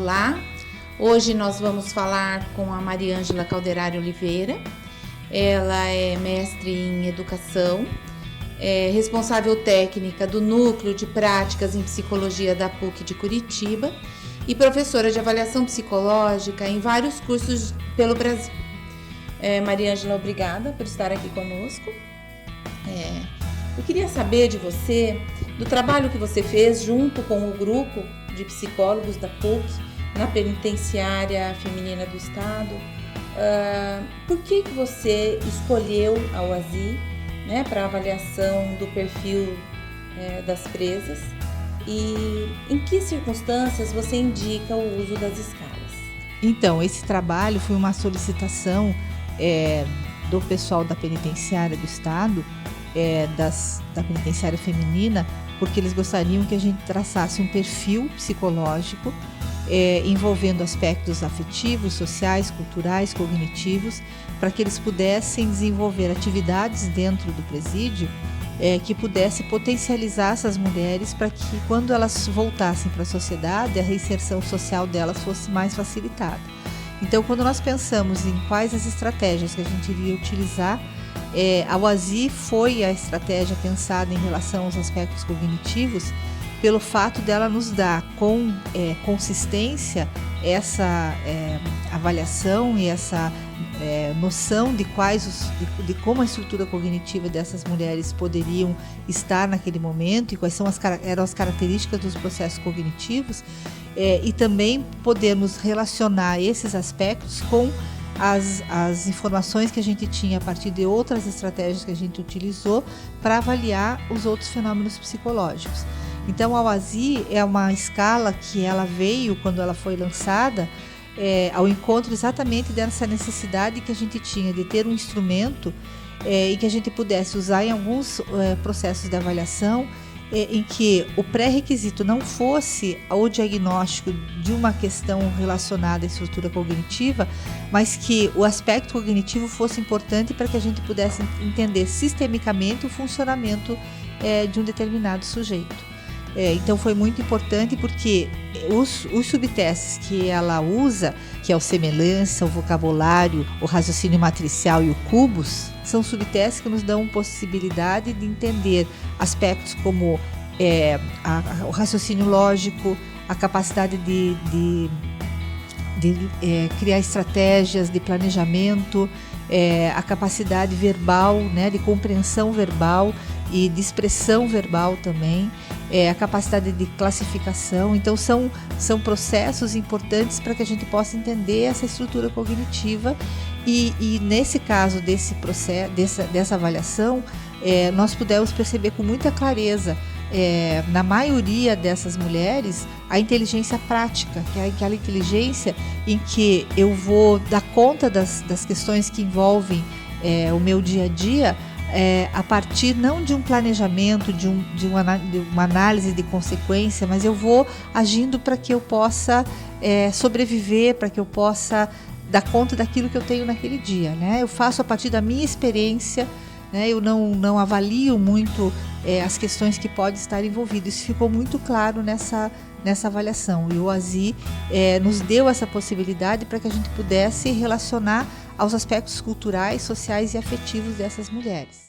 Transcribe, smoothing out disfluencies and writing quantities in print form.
Olá, hoje nós vamos falar com a Mariângela Calderari Oliveira. Ela é mestre em educação, é responsável técnica do Núcleo de Práticas em Psicologia da PUC de Curitiba e professora de avaliação psicológica em vários cursos pelo Brasil. Mariângela, obrigada por estar aqui conosco. Eu queria saber de você, do trabalho que você fez junto com o grupo de psicólogos da PUC na Penitenciária Feminina do Estado. Por que você escolheu a UASI, né, para avaliação do perfil das presas e em que circunstâncias você indica o uso das escalas? Então, esse trabalho foi uma solicitação do pessoal da Penitenciária do Estado, da Penitenciária Feminina, porque eles gostariam que a gente traçasse um perfil psicológico envolvendo aspectos afetivos, sociais, culturais, cognitivos, para que eles pudessem desenvolver atividades dentro do presídio que pudesse potencializar essas mulheres para que, quando elas voltassem para a sociedade, a reinserção social delas fosse mais facilitada. Então, quando nós pensamos em quais as estratégias que a gente iria utilizar, a UASI foi a estratégia pensada em relação aos aspectos cognitivos, pelo fato dela nos dar com consistência essa avaliação e essa noção de como a estrutura cognitiva dessas mulheres poderiam estar naquele momento e quais eram as características dos processos cognitivos, e também podermos relacionar esses aspectos com as informações que a gente tinha a partir de outras estratégias que a gente utilizou para avaliar os outros fenômenos psicológicos. Então, a UASI é uma escala que ela veio, quando ela foi lançada, ao encontro exatamente dessa necessidade que a gente tinha de ter um instrumento e que a gente pudesse usar em alguns processos de avaliação, em que o pré-requisito não fosse o diagnóstico de uma questão relacionada à estrutura cognitiva, mas que o aspecto cognitivo fosse importante para que a gente pudesse entender sistemicamente o funcionamento de um determinado sujeito. Então foi muito importante porque os subtestes que ela usa, que é o semelhança, o vocabulário, o raciocínio matricial e o cubos, são subtestes que nos dão possibilidade de entender aspectos como o raciocínio lógico, a capacidade de criar estratégias de planejamento, a capacidade verbal, né, de compreensão verbal e de expressão verbal também, a capacidade de classificação. Então são processos importantes para que a gente possa entender essa estrutura cognitiva e nesse caso desse processo, dessa avaliação, nós pudemos perceber com muita clareza na maioria dessas mulheres a inteligência prática, que é aquela inteligência em que eu vou dar conta das questões que envolvem o meu dia a dia, a partir não de um planejamento, de uma análise de consequência, mas eu vou agindo para que eu possa sobreviver, para que eu possa dar conta daquilo que eu tenho naquele dia, né? Eu faço a partir da minha experiência, né? Eu não avalio muito as questões que podem estar envolvidas. Isso ficou muito claro nessa avaliação. E o UASI nos deu essa possibilidade para que a gente pudesse relacionar aos aspectos culturais, sociais e afetivos dessas mulheres.